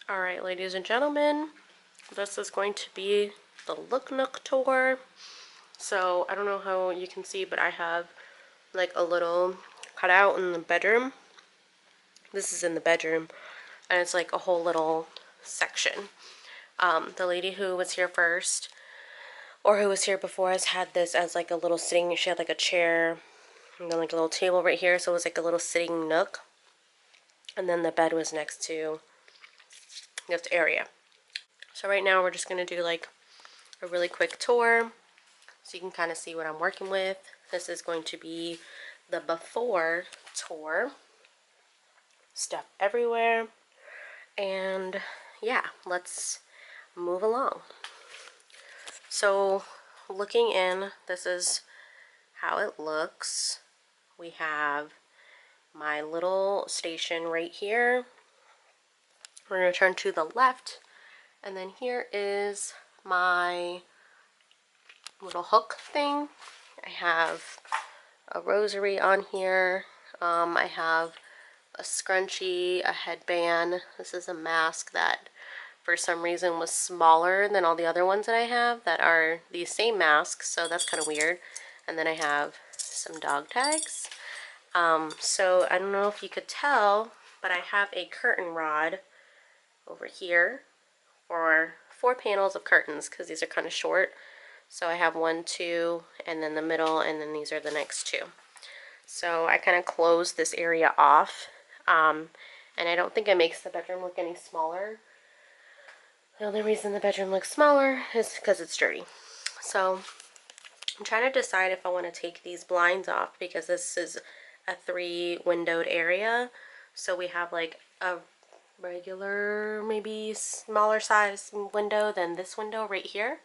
Alright, ladies and gentlemen, this is going to be the Look Nook tour. So, I don't know how you can see, but I have like a little cutout in the bedroom. This is in the bedroom, and it's like a whole little section. The lady who was here first, or who was here before us, had this as like a little sitting, she had like a chair, and then like a little table right here, so it was like a little sitting nook. And then the bed was next to this area. So right now we're just going to do like a really quick tour so you can kind of see what I'm working with. This is going to be the before tour. Stuff everywhere. And yeah, let's move along. So looking in, this is how it looks. We have my little station right here. We're going to turn to the left, and then here is my little hook thing. I have a rosary on here. I have a scrunchie, a headband. This is a mask that for some reason was smaller than all the other ones that I have that are these same masks, so that's kind of weird. And then I have some dog tags. So I don't know if you could tell, but I have a curtain rod over here for 4 panels of curtains because these are kind of short. So I have 1, 2, and then the middle, and then these are the next 2. So I kind of closed this area off, and I don't think it makes the bedroom look any smaller. The only reason the bedroom looks smaller is because it's dirty. So I'm trying to decide if I want to take these blinds off because this is a 3 windowed area. So we have like a regular, maybe smaller size window than this window right here.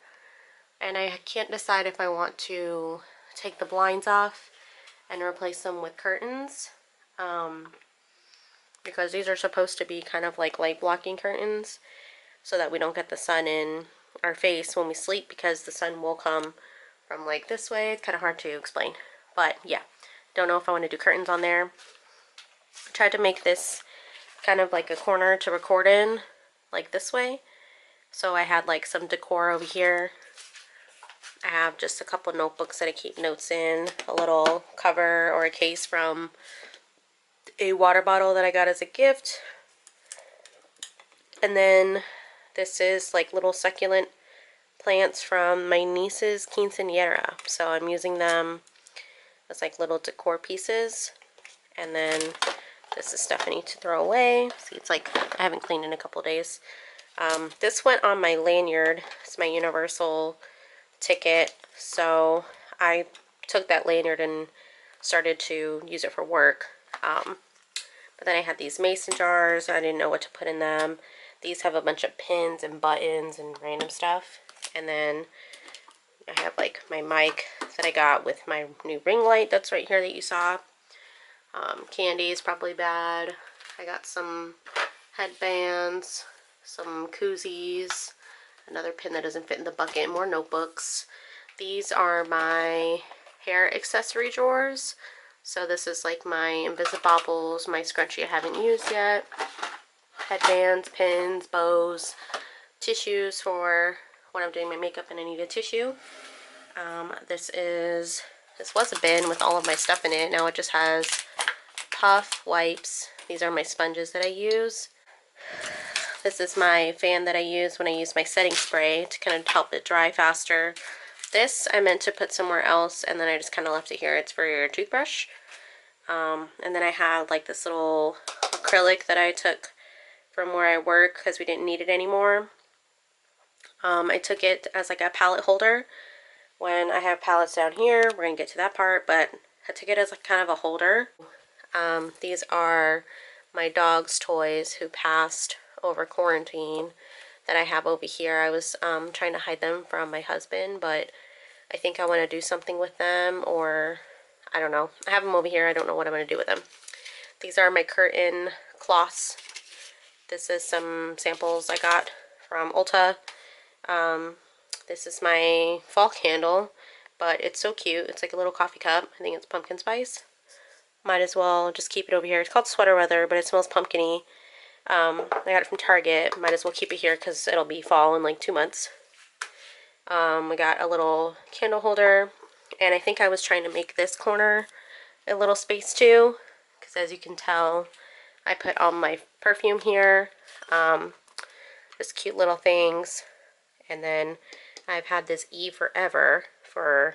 And I can't decide if I want to take the blinds off and replace them with curtains, because these are supposed to be kind of like light blocking curtains so that we don't get the sun in our face when we sleep, because the sun will come from like this way. It's kind of hard to explain, but yeah, don't know if I want to do curtains on there. I tried to make this kind of like a corner to record in, like this way, so I had like some decor over here. I have just a couple notebooks that I keep notes in, a little cover or a case from a water bottle that I got as a gift, and then this is like little succulent plants from my niece's quinceañera, so I'm using them as like little decor pieces. And then this is stuff I need to throw away. See, it's like I haven't cleaned in a couple days. This went on my lanyard. It's my Universal ticket, so I took that lanyard and started to use it for work. But then I had these mason jars. I didn't know what to put in them. These have a bunch of pins and buttons and random stuff. And then I have like my mic that I got with my new ring light that's right here that you saw. Candy is probably bad. I got some headbands, some koozies, another pin that doesn't fit in the bucket, more notebooks. These are my hair accessory drawers. So this is like my Invisibobbles, my scrunchie I haven't used yet, headbands, pins, bows, tissues for when I'm doing my makeup and I need a tissue. This was a bin with all of my stuff in it. Now it just has puff wipes. These are my sponges that I use. This is my fan that I use when I use my setting spray to kind of help it dry faster. This I meant to put somewhere else, and then I just kind of left it here. It's for your toothbrush. And then I had like this little acrylic that I took from where I work because we didn't need it anymore. I took it as like a palette holder. When I have palettes down here, we're going to get to that part, but I took it as like kind of a holder. These are my dog's toys who passed over quarantine that I have over here. I was trying to hide them from my husband, but I think I want to do something with them, or I don't know. I have them over here. I don't know what I'm going to do with them. These are my curtain cloths. This is some samples I got from Ulta. This is my fall candle, but it's so cute. It's like a little coffee cup. I think it's pumpkin spice. Might as well just keep it over here. It's called Sweater Weather, but it smells pumpkin-y. I got it from Target. Might as well keep it here because it'll be fall in like 2 months. We got a little candle holder, and I think I was trying to make this corner a little space too, because as you can tell, I put all my perfume here, just cute little things, and then I've had this E forever for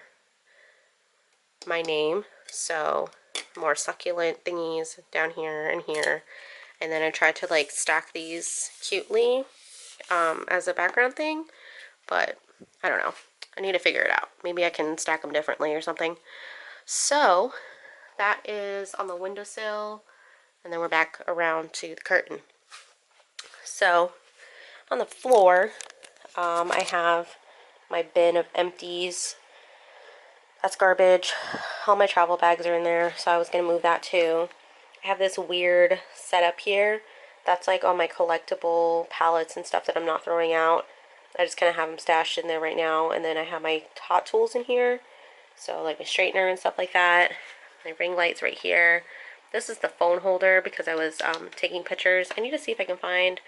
my name, so more succulent thingies down here and here, and then I tried to like stack these cutely as a background thing, but I don't know. I need to figure it out. Maybe I can stack them differently or something. So that is on the windowsill, and then we're back around to the curtain. So on the floor, I have my bin of empties. That's garbage. All my travel bags are in there, so I was going to move that too. I have this weird setup here. That's like all my collectible palettes and stuff that I'm not throwing out. I just kind of have them stashed in there right now. And then I have my hot tools in here. So like my straightener and stuff like that. My ring light's right here. This is the phone holder because I was taking pictures. I need to see if I can find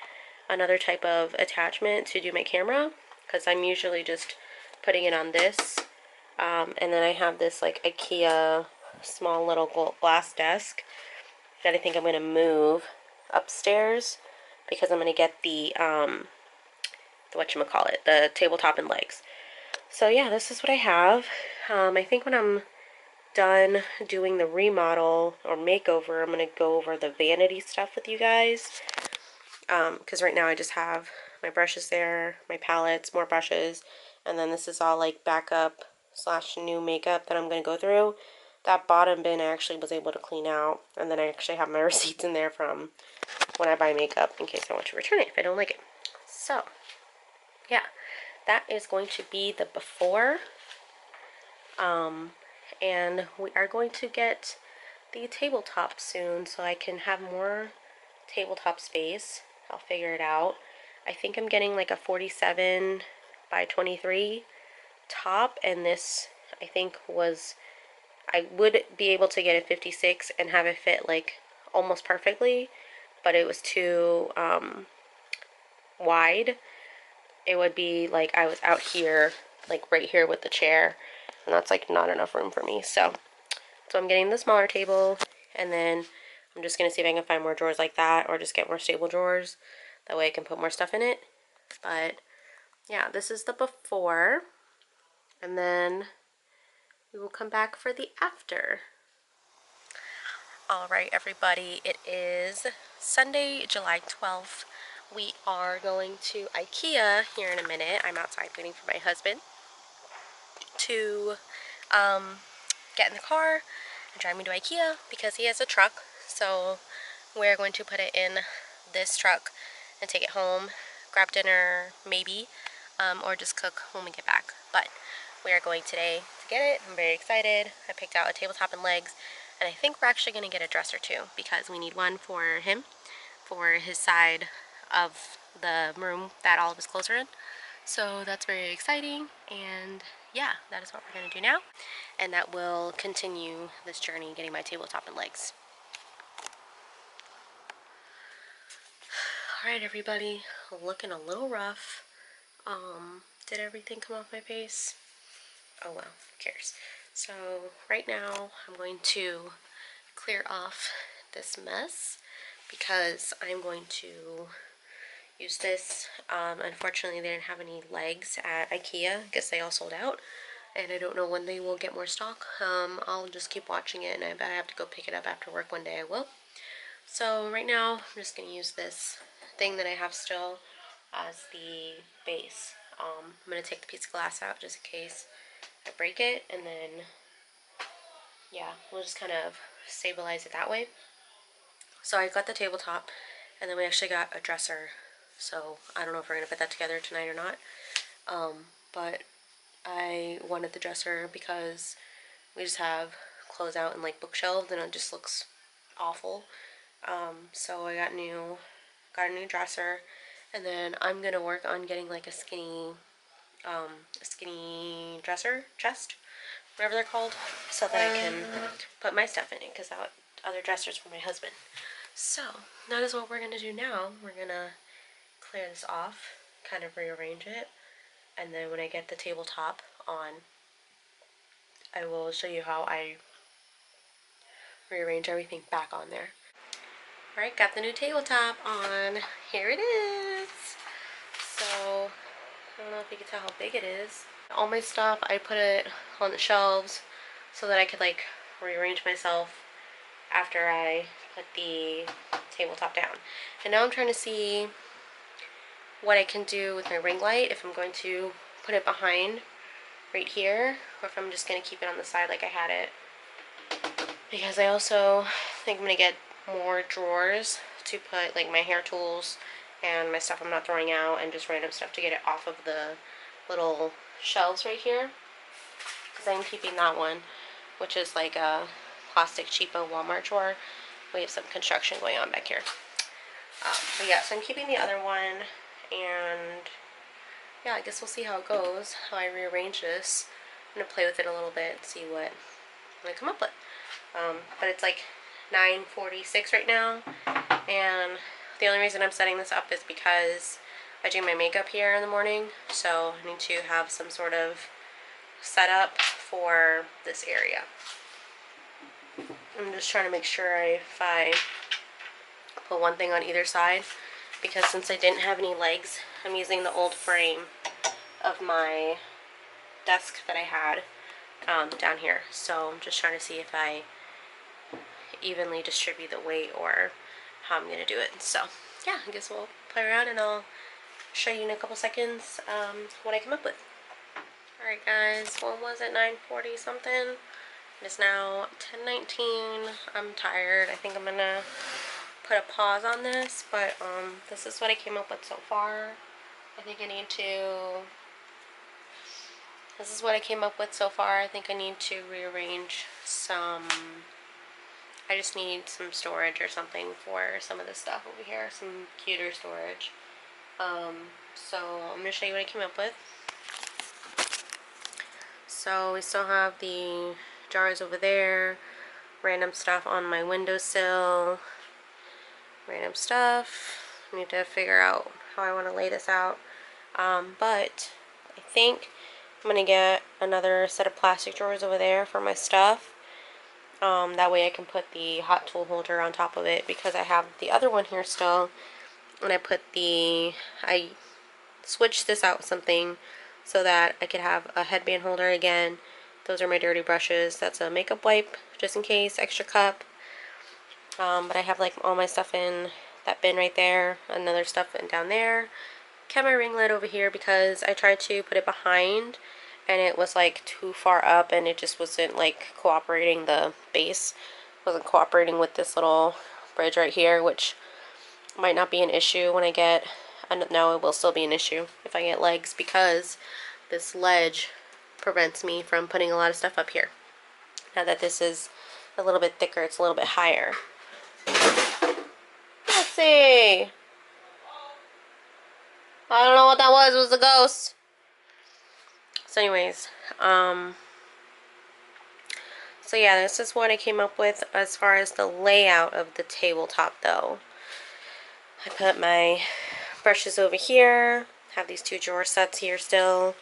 another type of attachment to do my camera, because I'm usually just putting it on this. And then I have this like IKEA small little glass desk that I think I'm going to move upstairs because I'm going to get the whatchamacallit, the tabletop and legs. So yeah, this is what I have. I think when I'm done doing the remodel or makeover, I'm going to go over the vanity stuff with you guys. Because right now I just have my brushes there, my palettes, more brushes, and then this is all like backup / new makeup that I'm going to go through. That bottom bin I actually was able to clean out, and then I actually have my receipts in there from when I buy makeup in case I want to return it if I don't like it. So, yeah, that is going to be the before. And we are going to get the tabletop soon so I can have more tabletop space. I'll figure it out. I think I'm getting like a 47 by 23 top, and this I think was, I would be able to get a 56 and have it fit like almost perfectly, but it was too wide. It would be like I was out here, like right here with the chair, and that's like not enough room for me. So I'm getting the smaller table, and then I'm just going to see if I can find more drawers like that, or just get more stable drawers. That way I can put more stuff in it. But yeah, this is the before, and then we will come back for the after. All right, everybody, it is Sunday, July 12th. We are going to IKEA here in a minute. I'm outside waiting for my husband to get in the car and drive me to IKEA because he has a truck. So we're going to put it in this truck and take it home, grab dinner maybe, or just cook when we get back. But we are going today to get it. I'm very excited. I picked out a tabletop and legs, and I think we're actually going to get a dresser too because we need one for him, for his side of the room that all of his clothes are in. So that's very exciting, and yeah, that is what we're going to do now, and that will continue this journey getting my tabletop and legs. Alright, everybody, looking a little rough. Did everything come off my face? Oh well, who cares? So right now I'm going to clear off this mess because I'm going to use this. Unfortunately, they didn't have any legs at IKEA. I guess they all sold out, and I don't know when they will get more stock. I'll just keep watching it, and I bet I have to go pick it up after work one day. I will. So right now, I'm just going to use this thing that I have still as the base. I'm going to take the piece of glass out just in case I break it, and then, yeah, we'll just kind of stabilize it that way. So I got the tabletop, and then we actually got a dresser. So I don't know if we're going to put that together tonight or not. But I wanted the dresser because we just have clothes out in like bookshelves, and it just looks awful. So I got a new dresser, and then I'm gonna work on getting like a skinny dresser chest, whatever they're called, so that I can put my stuff in it, because that other dresser's for my husband. So that is what we're gonna do now. We're gonna clear this off, kind of rearrange it, and then when I get the tabletop on, I will show you how I rearrange everything back on there. Alright, got the new tabletop on. Here it is. So, I don't know if you can tell how big it is. All my stuff, I put it on the shelves so that I could like rearrange myself after I put the tabletop down. And now I'm trying to see what I can do with my ring light, if I'm going to put it behind right here, or if I'm just going to keep it on the side like I had it. Because I also think I'm going to get more drawers to put like my hair tools and my stuff I'm not throwing out and just random stuff to get it off of the little shelves right here. Because I'm keeping that one, which is like a plastic cheapo Walmart drawer. We have some construction going on back here. But yeah, so I'm keeping the other one, and yeah, I guess we'll see how it goes, how I rearrange this. I'm going to play with it a little bit and see what I come up with. But it's like 9:46 right now, and the only reason I'm setting this up is because I do my makeup here in the morning, so I need to have some sort of setup for this area. I'm just trying to make sure if I put one thing on either side, because since I didn't have any legs, I'm using the old frame of my desk that I had down here. So I'm just trying to see if I evenly distribute the weight or how I'm going to do it. So yeah, I guess we'll play around and I'll show you in a couple seconds what I come up with. Alright guys, what was it, 9:40 something? It is now 10:19. I'm tired. I think I'm going to put a pause on this, but this is what I came up with so far. I think I need to... This is what I came up with so far. I think I need to rearrange some... I just need some storage or something for some of this stuff over here. Some cuter storage. So I'm going to show you what I came up with. So we still have the jars over there. Random stuff on my windowsill. Random stuff. I need to figure out how I want to lay this out. But I think I'm going to get another set of plastic drawers over there for my stuff. That way I can put the hot tool holder on top of it, because I have the other one here still. And I switched this out with something so that I could have a headband holder again. Those are my dirty brushes. That's a makeup wipe, just in case, extra cup. But I have like all my stuff in that bin right there, another stuff in down there. Kept my ring light over here because I tried to put it behind and it was like too far up and it just wasn't like cooperating. The base wasn't cooperating with this little bridge right here, which might not be an issue when I get... No, it will still be an issue if I get legs, because this ledge prevents me from putting a lot of stuff up here. Now that this is a little bit thicker, it's a little bit higher. Let's see. I don't know what that was. It was a ghost. So anyways, so yeah, this is what I came up with as far as the layout of the tabletop though. I put my brushes over here, have these two drawer sets here still,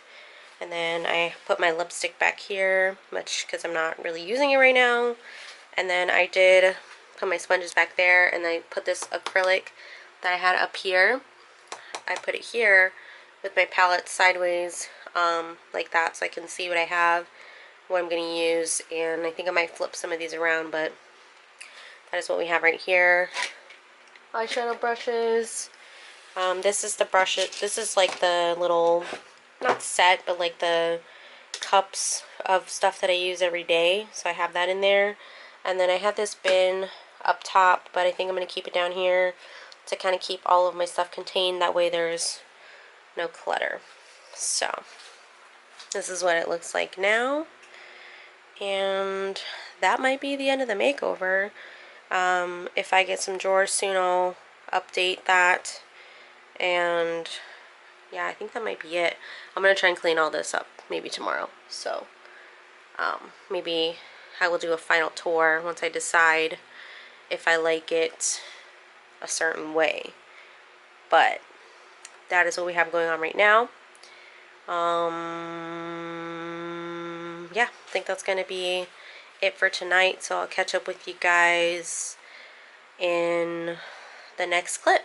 and then I put my lipstick back here, much because I'm not really using it right now. And then I did put my sponges back there, and I put this acrylic that I had up here. I put it here with my palette sideways like that, so I can see what I have, what I'm going to use. And I think I might flip some of these around, but that is what we have right here. Eyeshadow brushes. This is the brushes. This is like the little, not set, but like the cups of stuff that I use every day. So I have that in there. And then I have this bin up top, but I think I'm going to keep it down here to kind of keep all of my stuff contained. That way there's no clutter. So this is what it looks like now. And that might be the end of the makeover. If I get some drawers soon, I'll update that. And yeah, I think that might be it. I'm going to try and clean all this up maybe tomorrow. So maybe I will do a final tour once I decide if I like it a certain way. But that is what we have going on right now. Yeah, I think that's going to be it for tonight. So I'll catch up with you guys in the next clip.